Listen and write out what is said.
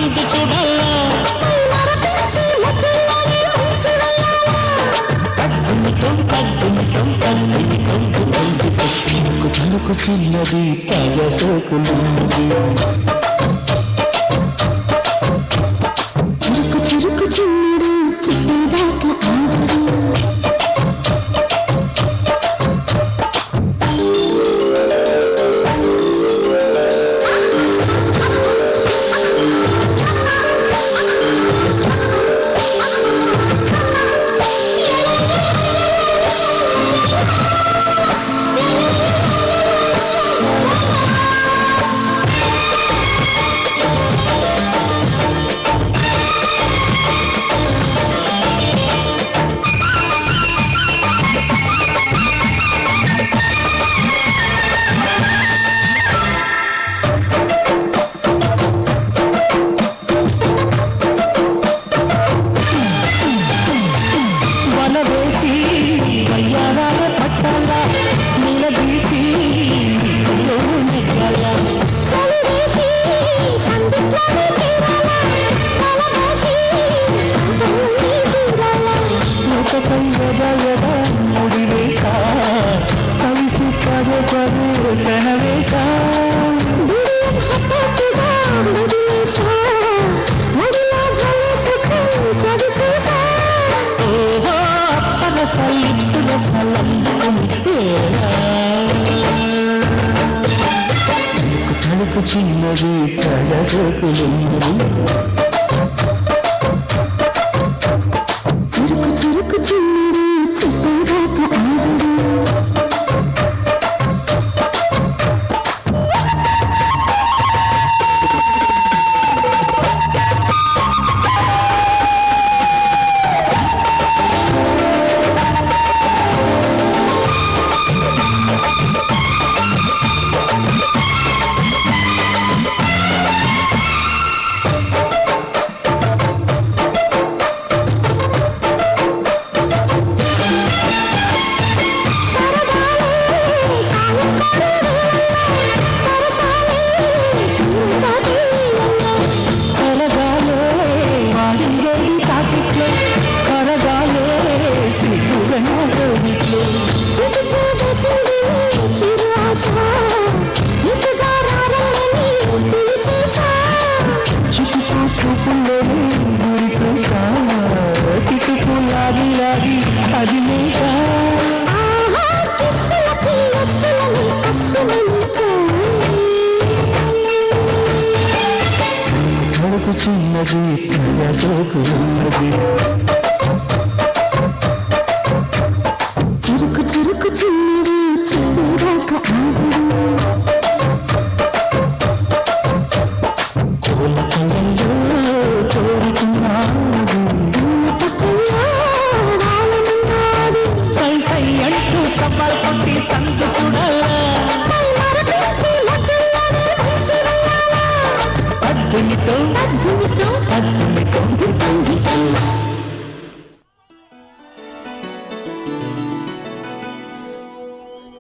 సందు చూడాలా తలుకు చిన్నది తాజా సోకులున్నది చురుకు చురుకు చిన్నది చిట్టేదాకా ఆగదు వేసి వయ్యారాల పట్టాల నిలదీసి నెగ్గాల ఒకపై ఎద ముడి వేసా కలిసి పదే పదే కనవేశా తలుపు చిన్నది తాజా సోకులున్నది చురుకు చురుకు చిన్నది చిట్టేదాకా ఆగదు చుట్టుకు చూపుల్లోనే గురి చూసా కిటుకు లాగి లాగి అది నేసా తలుపు చిన్నది తాజా సోకులున్నది చురుకు చురుకు చిన్నది చిట్టేదాకా ఆగదు సై సై అంటూ సవాల్ కొట్టి సందు చూడాలా అద్దునితో